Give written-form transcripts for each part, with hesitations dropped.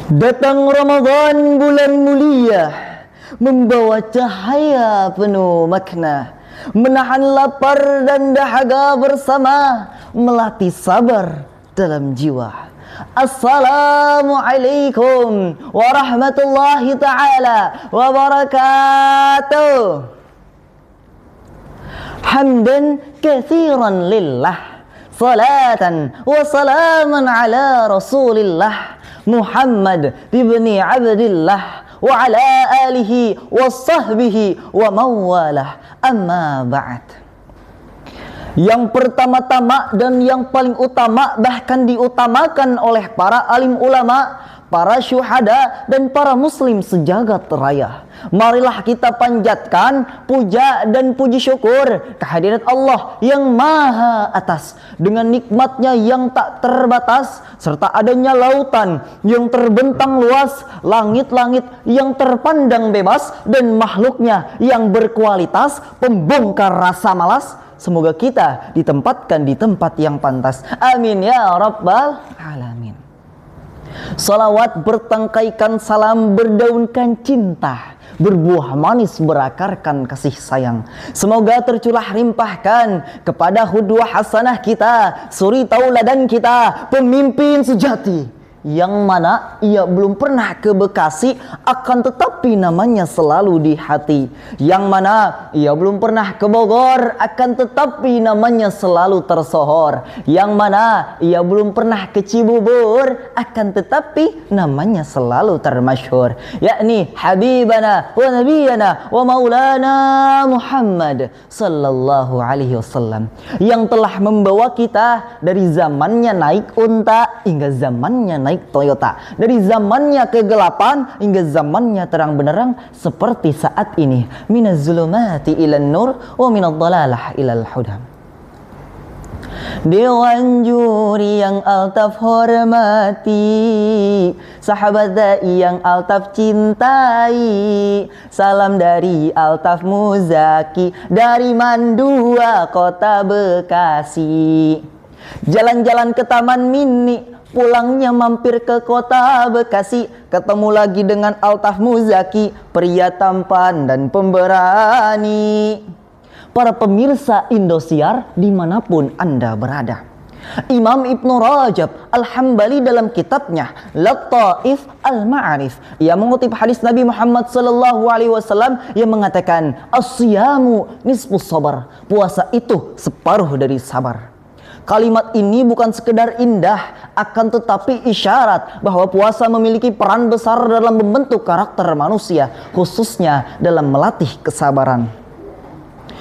Datang Ramadan, bulan mulia, membawa cahaya penuh makna, menahan lapar dan dahaga bersama, melatih sabar dalam jiwa. Assalamualaikum warahmatullahi ta'ala wabarakatuh. Hamdan katsiran lillah, salatan wa salaman ala rasulillah Muhammad ibni Abdillah wa ala alihi wa sahbihi wa mawalah, amma ba'd. Yang pertama-tama dan yang paling utama, bahkan diutamakan oleh para alim ulama, para syuhada dan para muslim sejagat raya, marilah kita panjatkan puja dan puji syukur kehadirat Allah yang maha atas dengan nikmatnya yang tak terbatas, serta adanya lautan yang terbentang luas, langit-langit yang terpandang bebas, dan makhluknya yang berkualitas pembongkar rasa malas. Semoga kita ditempatkan di tempat yang pantas. Amin ya rabbal alamin. Salawat bertangkaikan salam, berdaunkan cinta, berbuah manis berakarkan kasih sayang. Semoga tercurah limpahkan kepada qudwah hasanah kita, suri tauladan kita, pemimpin sejati, yang mana ia belum pernah ke Bekasi, akan tetapi namanya selalu di hati. Yang mana ia belum pernah ke Bogor, akan tetapi namanya selalu tersohor. Yang mana ia belum pernah ke Cibubur, akan tetapi namanya selalu termasyhur, yakni Habibana wa Nabiyana wa Maulana Muhammad sallallahu alaihi wasallam, yang telah membawa kita dari zamannya naik unta hingga zamannya naik Toyota, dari zamannya kegelapan hingga zamannya terang benderang seperti saat ini. Minaz zulumati ilan nur wa minadh dhalalah ilal huda. Dewan juri yang altaf hormati, sahabat dai yang altaf cintai, salam dari Altaf Muzaki, dari Mandua kota Bekasi. Jalan-jalan ke Taman Mini, pulangnya mampir ke kota Bekasi, ketemu lagi dengan Altaf Muzaki, pria tampan dan pemberani. Para pemirsa Indosiar dimanapun Anda berada, Imam Ibnu Rajab Al-Hambali dalam kitabnya Lataif Al-Ma'arif, ia mengutip hadis Nabi Muhammad sallallahu alaihi wasallam yang mengatakan, as-siyamu nisfus sabar, puasa itu separuh dari sabar. Kalimat ini bukan sekedar indah, akan tetapi isyarat bahwa puasa memiliki peran besar dalam membentuk karakter manusia, khususnya dalam melatih kesabaran.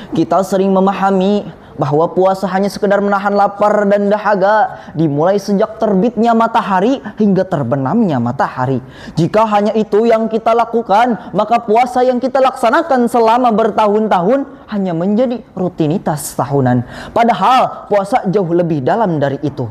Kita sering memahami bahwa puasa hanya sekedar menahan lapar dan dahaga, dimulai sejak terbitnya matahari hingga terbenamnya matahari. Jika hanya itu yang kita lakukan, maka puasa yang kita laksanakan selama bertahun-tahun hanya menjadi rutinitas tahunan. Padahal puasa jauh lebih dalam dari itu.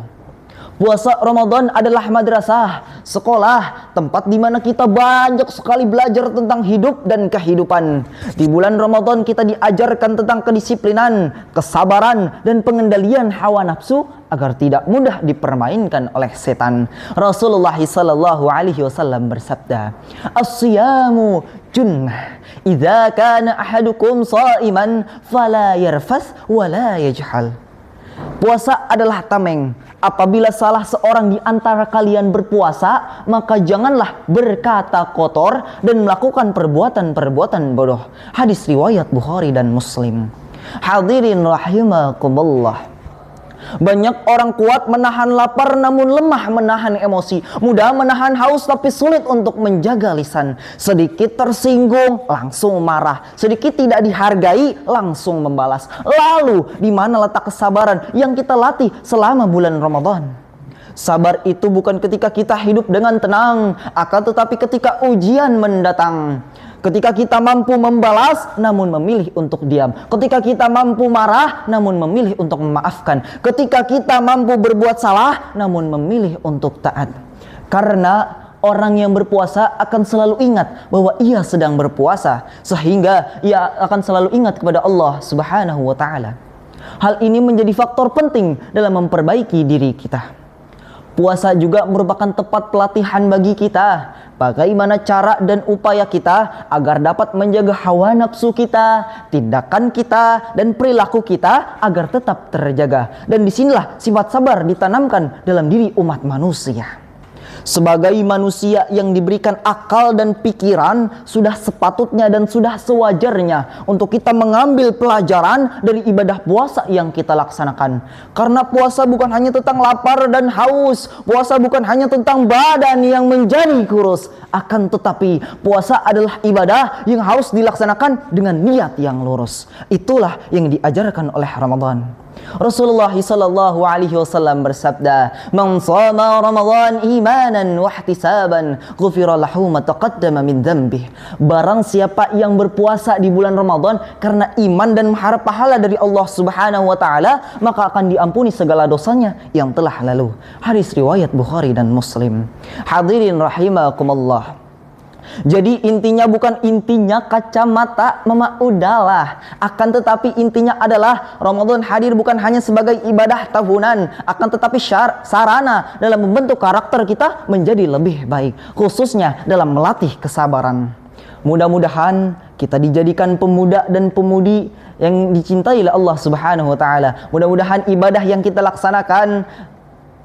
Puasa Ramadan adalah madrasah, sekolah, tempat di mana kita banyak sekali belajar tentang hidup dan kehidupan. Di bulan Ramadan kita diajarkan tentang kedisiplinan, kesabaran, dan pengendalian hawa nafsu agar tidak mudah dipermainkan oleh setan. Rasulullah sallallahu alaihi wasallam bersabda, "As-siyamu junnah, idza kana ahadukum sha'iman fala yarfath wa la yajhal." Puasa adalah tameng. Apabila salah seorang di antara kalian berpuasa, maka janganlah berkata kotor dan melakukan perbuatan-perbuatan bodoh. Hadis riwayat Bukhari dan Muslim. Hadirin rahimakumullah. Banyak orang kuat menahan lapar namun lemah menahan emosi, mudah menahan haus tapi sulit untuk menjaga lisan. Sedikit tersinggung langsung marah, sedikit tidak dihargai langsung membalas. Lalu di mana letak kesabaran yang kita latih selama bulan Ramadan? Sabar itu bukan ketika kita hidup dengan tenang, akan tetapi ketika ujian mendatang. Ketika kita mampu membalas namun memilih untuk diam. Ketika kita mampu marah namun memilih untuk memaafkan. Ketika kita mampu berbuat salah namun memilih untuk taat. Karena orang yang berpuasa akan selalu ingat bahwa ia sedang berpuasa, sehingga ia akan selalu ingat kepada Allah Subhanahu wa taala. Hal ini menjadi faktor penting dalam memperbaiki diri kita. Puasa juga merupakan tempat pelatihan bagi kita. Bagaimana cara dan upaya kita agar dapat menjaga hawa nafsu kita, tindakan kita, dan perilaku kita agar tetap terjaga. Dan disinilah sifat sabar ditanamkan dalam diri umat manusia. Sebagai manusia yang diberikan akal dan pikiran, sudah sepatutnya dan sudah sewajarnya untuk kita mengambil pelajaran dari ibadah puasa yang kita laksanakan. Karena puasa bukan hanya tentang lapar dan haus, puasa bukan hanya tentang badan yang menjadi kurus, akan tetapi puasa adalah ibadah yang harus dilaksanakan dengan niat yang lurus. Itulah yang diajarkan oleh Ramadan. Rasulullah sallallahu alaihi wasallam bersabda, "Man shama Ramadan imanan wa ihtisaban, ghufira lahu ma taqaddama min dhanbih." Barang siapa yang berpuasa di bulan Ramadan karena iman dan mengharap pahala dari Allah Subhanahu wa taala, maka akan diampuni segala dosanya yang telah lalu. Hadis riwayat Bukhari dan Muslim. Hadirin rahimakumullah. Jadi intinya bukan intinya kacamata mama udahlah, akan tetapi intinya adalah Ramadan hadir bukan hanya sebagai ibadah tahunan, akan tetapi sarana dalam membentuk karakter kita menjadi lebih baik, khususnya dalam melatih kesabaran. Mudah-mudahan kita dijadikan pemuda dan pemudi yang dicintai oleh Allah Subhanahu wa taala. Mudah-mudahan ibadah yang kita laksanakan,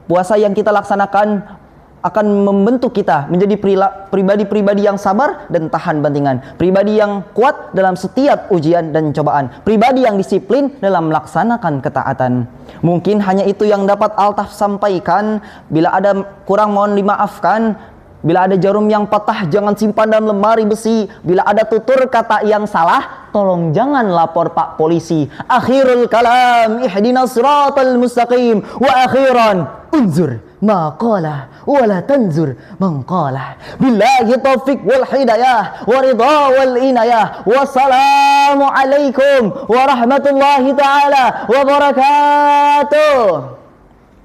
puasa yang kita laksanakan akan membentuk kita menjadi pribadi-pribadi yang sabar dan tahan bantingan, pribadi yang kuat dalam setiap ujian dan cobaan, pribadi yang disiplin dalam melaksanakan ketaatan. Mungkin hanya itu yang dapat Altaf sampaikan. Bila ada kurang mohon dimaafkan. Bila ada jarum yang patah jangan simpan dalam lemari besi. Bila ada tutur kata yang salah, tolong jangan lapor Pak Polisi. Akhirul kalam, ihdinas siratal mustaqim. Wa akhiran, unzur ma qala wa la tanzur man qala. Billahi taufiq wal hidayah wa ridha wal inayah. Wassalamu alaikum warahmatullahi taala wabarakatuh.